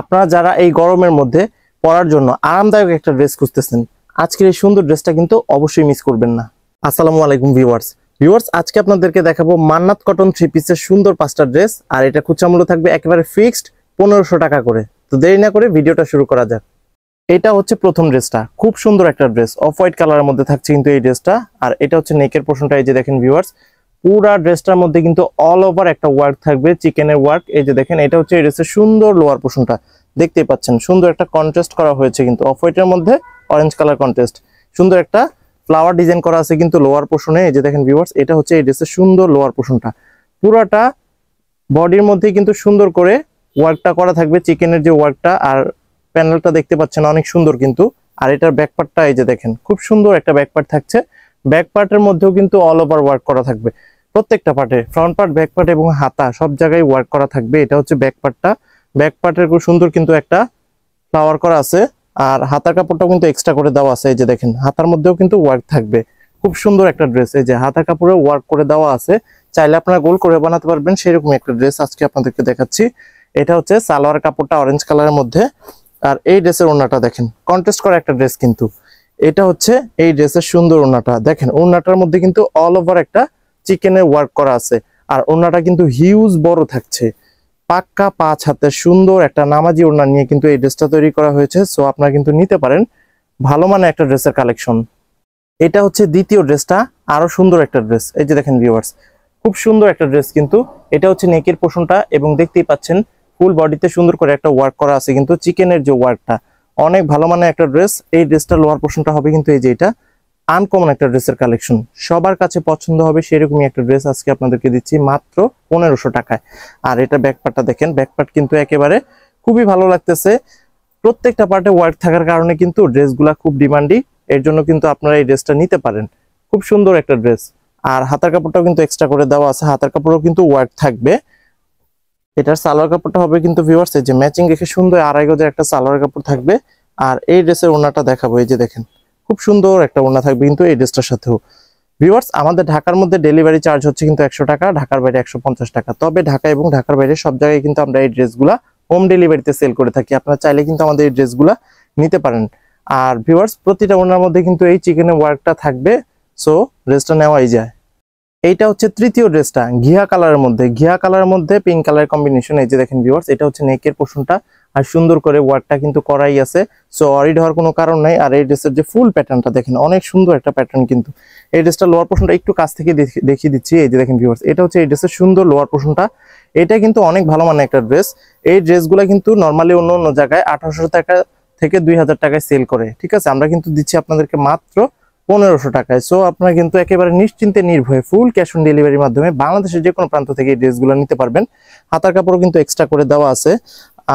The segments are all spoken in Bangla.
আপনারা যারা এই গরমের মধ্যে পরার জন্য আরামদায়ক একটা ড্রেস খুঁজতেছেন, আজকের এই সুন্দর ড্রেসটা কিন্তু অবশ্যই মিস করবেন না। আসসালামু আলাইকুম ভিউয়ার্স, আজকে আপনাদেরকে দেখাবো মান্নাত কটন থ্রি পিসের সুন্দর 5টা ড্রেস। আর এটা খুচরা মূল্য থাকবে একেবারে ফিক্সড 1500 টাকা করে। তো দেরি না করে ভিডিওটা শুরু করা যাক। এটা হচ্ছে প্রথম ড্রেসটা, খুব সুন্দর একটা ড্রেস, অফ হোয়াইট কালারের মধ্যে থাকছে কিন্তু এই ড্রেসটা। আর এটা হচ্ছে নেকের পোর্শনটা, এই যে দেখেন ভিউয়ার্স, পুরা ড্রেসটার মধ্যে কিন্তু অল ওভার একটা ওয়ার্ক থাকবে, চিকেনের ওয়ার্ক। এই যে দেখেন, এটা হচ্ছে এই ড্রেসের সুন্দর লোয়ার পোর্শনটা, দেখতেই পাচ্ছেন সুন্দর একটা কন্ট্রাস্ট করা হয়েছে কিন্তু অফ হোয়াইটের মধ্যে অরেঞ্জ কালার কন্ট্রাস্ট। সুন্দর একটা ফ্লাওয়ার ডিজাইন করা আছে কিন্তু লোয়ার পোর্শনে। এই যে দেখেন ভিউয়ার্স, এটা হচ্ছে এই ড্রেসের সুন্দর লোয়ার পোর্শনটা। পুরাটা বডির মধ্যে কিন্তু সুন্দর করে ওয়ার্কটা করা থাকবে, চিকেনের যে ওয়ার্কটা। আর প্যানেলটা দেখতে পাচ্ছেন অনেক সুন্দর কিন্তু। আর এটার ব্যাক পার্টটা এই যে দেখেন, খুব সুন্দর একটা ব্যাক পার্ট থাকছে। ব্যাক পার্টের মধ্যেও কিন্তু অল ওভার ওয়ার্ক করা থাকবে, প্রত্যেকটা পার্টে, ফ্রন্ট পার্ট, ব্যাক পার্ট এবং হাতা সব জায়গায় ওয়ার্ক করা থাকবে। এটা হচ্ছে ব্যাক পার্টটা। ব্যাক পার্টের খুব সুন্দর কিন্তু একটা ফ্লাওয়ার করা আছে। আর হাতার কাপড়টাও কিন্তু এক্সট্রা করে দেওয়া আছে। এই যে দেখেন, হাতার মধ্যেও কিন্তু ওয়ার্ক থাকবে। খুব সুন্দর একটা ড্রেস। এই যে হাতার কাপড়ে ওয়ার্ক করে দেওয়া আছে, চাইলে আপনারা গোল করে বানাতে পারবেন, সেরকম একটা ড্রেস আজকে আপনাদেরকে দেখাচ্ছি। এটা হচ্ছে সালোয়ার কাপড়টা অরেঞ্জ কালারের মধ্যে। আর এই ড্রেসের ওড়নাটা দেখেন, কন্ট্রাস্ট করা একটা ড্রেস কিন্তু। এটা হচ্ছে এই ড্রেসের সুন্দর ওড়নাটা দেখেন, ওড়নাটার মধ্যে কিন্তু অল ওভার একটা চিকেনের ওয়ার্ক করা আছে। আর ওড়নাটা কিন্তু হিউজ বড় থাকছে, পাক্কা 5 হাতের সুন্দর একটা নামাজি ওড়না নিয়ে কিন্তু এই ড্রেসটা তৈরি করা হয়েছে। সো আপনারা কিন্তু নিতে পারেন, ভালো মানে একটা ড্রেসের কালেকশন। এটা হচ্ছে দ্বিতীয় ড্রেসটা, আরো সুন্দর একটা ড্রেস। এই যে দেখেন ভিউয়ার্স, খুব সুন্দর একটা ড্রেস কিন্তু। এটা হচ্ছে নেকের পোর্শনটা এবং দেখতেই পাচ্ছেন ফুল বডিতে সুন্দর করে একটা ওয়ার্ক করা আছে কিন্তু চিকেনের যে ওয়ার্কটা, অনেক ভালো মানে একটা ড্রেস। এই ড্রেসটা লোয়ার পোর্শনটা হবে কিন্তু এই যে এটা আনকমন একটা ড্রেসের কালেকশন, সবার কাছে পছন্দ হবে সেরকমই একটা ড্রেস আজকে আপনাদেরকে দিচ্ছি মাত্র 1500 টাকায়। আর এটা ব্যাকপার্টটা দেখেন, ব্যাকপার্ট কিন্তু একেবারে খুবই ভালো লাগতেছে। প্রত্যেকটা পার্টে ওয়ার্ক থাকার কারণে কিন্তু ড্রেসগুলা খুব ডিমান্ডি, এর জন্য কিন্তু আপনারা এই ড্রেসটা নিতে পারেন। খুব সুন্দর একটা ড্রেস। আর হাতার কাপড়টাও কিন্তু এক্সট্রা করে দেওয়া আছে, হাতার কাপড়ও কিন্তু ওয়ার্ক থাকবে। এটার সালোয়ার কাপড়টা হবে কিন্তু ভিউয়ার্স এই যে ম্যাচিং রেখে সুন্দর 2.5 গজের একটা সালোয়ার কাপড় থাকবে। আর এই ড্রেসের ওড়নাটা দেখাবো, এই যে দেখেন, খুব সুন্দর একটা ওড়না থাকবে কিন্তু এই ড্রেসটার সাথেও। ভিউয়ার্স, আমাদের ঢাকার মধ্যে ডেলিভারি চার্জ হচ্ছে কিন্তু 100 টাকা, ঢাকার বাইরে 150 টাকা। তবে ঢাকা এবং ঢাকার বাইরে সব জায়গায় কিন্তু আমরা এই ড্রেসগুলা হোম ডেলিভারিতে সেল করে থাকি। আপনারা চাইলে কিন্তু আমাদের এই ড্রেসগুলা নিতে পারেন। আর ভিউয়ার্স, প্রতিটা ওড়নার মধ্যে কিন্তু এই চিকেনের ওয়ার্কটা থাকবে, সো ড্রেসটা নেওয়াই যায়। এইটা হচ্ছে তৃতীয় ড্রেসটা, ঘিয়া কালারের মধ্যে পিঙ্ক কালার কম্বিনেশন। এই যে দেখেন ভিউয়ার্স, এটা হচ্ছে নেকের পোর্শনটা। আর সুন্দর করে ওয়ার্কটা কিন্তু করাই আছে, সো অরিড হওয়ার কোনো কারণ নাই। আর এই ড্রেসের যে ফুল প্যাটার্নটা দেখেন, অনেক সুন্দর একটা প্যাটার্ন কিন্তু। এই ড্রেসটা লোয়ার পোর্শনটা একটু কাছ থেকে দেখিয়ে দিচ্ছি। এই যে দেখেন ভিউয়ার্স, এটা হচ্ছে এই ড্রেসের সুন্দর লোয়ার পোর্শনটা। এটা কিন্তু অনেক ভালো মানের একটা ড্রেস। এই ড্রেসগুলো কিন্তু নর্মালি অন্য জায়গায় 1800 টাকা থেকে 2000 টাকায় সেল করে, ঠিক আছে। আমরা কিন্তু দিচ্ছি আপনাদেরকে মাত্র 1500 টাকায়। সো আপনারা কিন্তু একেবারে নিশ্চিন্তে নির্ভয়ে ফুল ক্যাশ অন ডেলিভারির মাধ্যমে বাংলাদেশের যে কোনো প্রান্ত থেকে এই ড্রেসগুলো নিতে পারবেন। হাতার কাপড়ও কিন্তু এক্সট্রা করে দেওয়া আছে।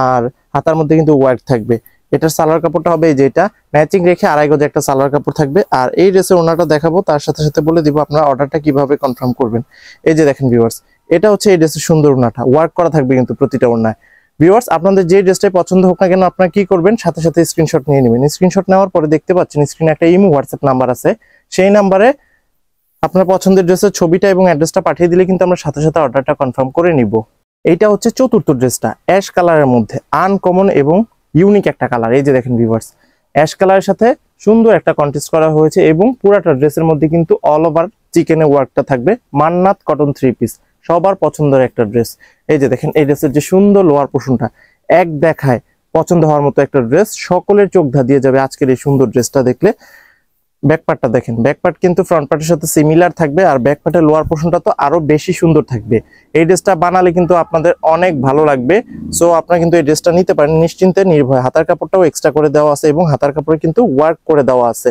আর হাতার মধ্যে কিন্তু ওয়ার্ক থাকবে। এটার সালোয়ার কাপড়টা হবে এই যে এটা ম্যাচিং রেখে 2.5 গজে একটা সালোয়ার কাপড় থাকবে। আর এই ড্রেসের ওড়নাটা দেখাবো, তার সাথে সাথে বলে দিব আপনারা অর্ডারটা কিভাবে কনফার্ম করবেন। এই যে দেখেন ভিউয়ার্স, এটা হচ্ছে এই ড্রেসের সুন্দর ওড়নাটা, ওয়ার্ক করা থাকবে কিন্তু প্রতিটা ওড়নায়। ভিউয়ার্স, আপনাদের যে ড্রেসটাই পছন্দ হোক না কেন, আপনারা কি করবেন, সাথে সাথে স্ক্রিনশট নিয়ে নেবেন। স্ক্রিনশট নেওয়ার পরে দেখতে পাচ্ছেন স্ক্রিনে একটা ইমো হোয়াটসঅ্যাপ নাম্বার আছে, সেই নাম্বারে আপনার পছন্দের ড্রেসের ছবিটা এবং অ্যাড্রেসটা পাঠিয়ে দিলে কিন্তু আমরা সাথে সাথে অর্ডারটা কনফার্ম করে নিব। এইটা হচ্ছে চতুর্থ ড্রেসটা, অ্যাশ কালারের মধ্যে আনকমন এবং ইউনিক একটা কালার। এই যে দেখেন ভিউয়ার্স, অ্যাশ কালারের সাথে সুন্দর একটা কন্ট্রাস্ট করা হয়েছে এবং পুরাটা ড্রেসের মধ্যে কিন্তু অল ওভার চিকেনের ওয়ার্কটা থাকবে। মান্নাত কটন থ্রি পিস, সবার পছন্দের একটা ড্রেস। এই যে দেখেন, এই ড্রেসের যে সুন্দর লোয়ার পোর্শনটা, এক দেখায় পছন্দ হওয়ার মতো একটা ড্রেস, সকলের চোখ ধাঁধিয়ে যাবে আজকের এই সুন্দর ড্রেসটা দেখলে। ব্যাকপার্টটা দেখেন, ব্যাকপার্ট কিন্তু ফ্রন্ট পার্টের সাথে সিমিলার থাকবে। আর ব্যাকপার্টের লোয়ার পোর্শনটা তো আরো বেশি সুন্দর থাকবে। এই ড্রেসটা বানালে কিন্তু আপনাদের অনেক ভালো লাগবে। সো আপনারা কিন্তু এই ড্রেসটা নিতে পারেন নিশ্চিন্তে নির্ভয়। হাতার কাপড়টাও এক্সট্রা করে দেওয়া আছে এবং হাতার কাপড়ে কিন্তু ওয়ার্ক করে দেওয়া আছে।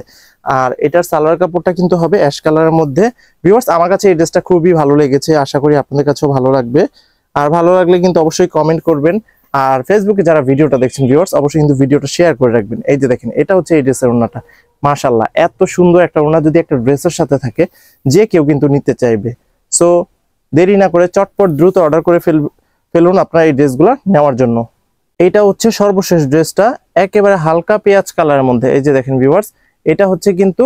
আর এটার সালোয়ার কাপড়টা কিন্তু হবে অ্যাশ কালারের মধ্যে। ভিউয়ার্স, আমার কাছে এই ড্রেসটা খুবই ভালো লেগেছে, আশা করি আপনাদের কাছেও ভালো লাগবে। আর ভালো লাগলে কিন্তু অবশ্যই কমেন্ট করবেন। আর ফেসবুকে যারা ভিডিওটা দেখছেন ভিউয়ার্স, অবশ্যই কিন্তু ভিডিওটা শেয়ার করে রাখবেন। এই যে দেখেন, এটা হচ্ছে এই ড্রেসের ওড়নাটা। মাশাআল্লাহ, এত সুন্দর একটা ওড়না যদি একটা ড্রেসের সাথে থাকে, যে কেউ কিন্তু নিতে চাইবে। সো দেরি না করে চটপট দ্রুত অর্ডার করে ফেলুন আপনারা এই ড্রেসগুলো নেওয়ার জন্য। এটা হচ্ছে সর্বশেষ ড্রেসটা, একেবারে হালকা পেঁয়াজ কালারের মধ্যে। এই যে দেখেন ভিউয়ার্স, এটা হচ্ছে কিন্তু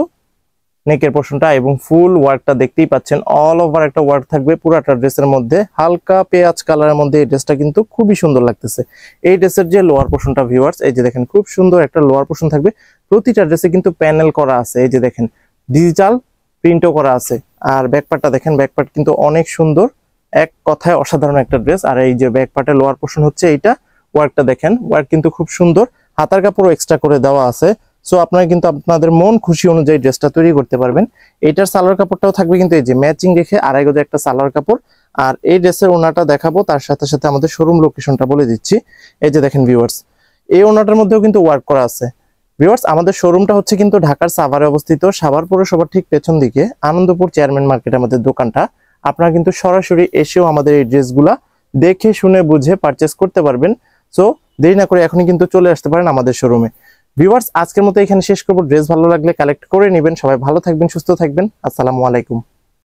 নেকের পোর্শনটা এবং ফুল ওয়ার্কটা দেখতেই পাচ্ছেন, অল ওভার একটা ওয়ার্ক থাকবে পুরাটা ড্রেসের মধ্যে। হালকা পেঁয়াজ কালারের মধ্যে এই ড্রেসটা কিন্তু খুবই সুন্দর লাগতেছে। এই ড্রেসের যে লোয়ার পোর্শনটা ভিউয়ার্স, এই যে দেখেন খুব সুন্দর একটা লোয়ার পোর্শন থাকবে। প্রতিটা ড্রেসে কিন্তু প্যানেল করা আছে, এই যে দেখেন ডিজিটাল প্রিন্টও করা আছে। আর ব্যাকপার্টটা দেখেন, ব্যাকপার্ট কিন্তু অনেক সুন্দর, এক কথায় অসাধারণ একটা ড্রেস। আর এই যে ব্যাকপার্টের লোয়ার পোর্শন হচ্ছে এইটা, ওয়ার্কটা দেখেন, ওয়ার্ক কিন্তু খুব সুন্দর, হাতার কাপড়ও এক্সট্রা করে দেওয়া আছে। সো আপনারা কিন্তু আপনাদের মন খুশি অনুযায়ী ড্রেসটা তৈরি করতে পারবেন। এটার সালোয়ার কাপড়টাও থাকবে কিন্তু এই যে ম্যাচিং রেখে 2.5 গজ একটা সালোয়ার কাপড়। আর এই ড্রেসের ওনাটা দেখাবো, তার সাথে সাথে আমাদের শোরুম লোকেশনটা বলে দিচ্ছি। এই যে দেখেন ভিউয়ার্স, এই ওনাটার মধ্যেও কিন্তু ওয়ার্ক করা আছে। ভিউয়ার্স, আমাদের শোরুমটা হচ্ছে কিন্তু ঢাকার সাভারে অবস্থিত, সাভার পৌরসভার ঠিক পেছন দিকে আনন্দপুর চেয়ারম্যান মার্কেট আমাদের দোকানটা। আপনারা কিন্তু সরাসরি এসেও আমাদের এই ড্রেসগুলা দেখে শুনে বুঝে পারচেস করতে পারবেন। সো দেরি না করে এখনই কিন্তু চলে আসতে পারেন আমাদের শোরুমে। ভিউয়ার্স, আজকের মতো এখানে শেষ করবো। ড্রেস ভালো লাগলে কালেক্ট করে নেবেন। সবাই ভালো থাকবেন, সুস্থ থাকবেন। আসসালামু আলাইকুম।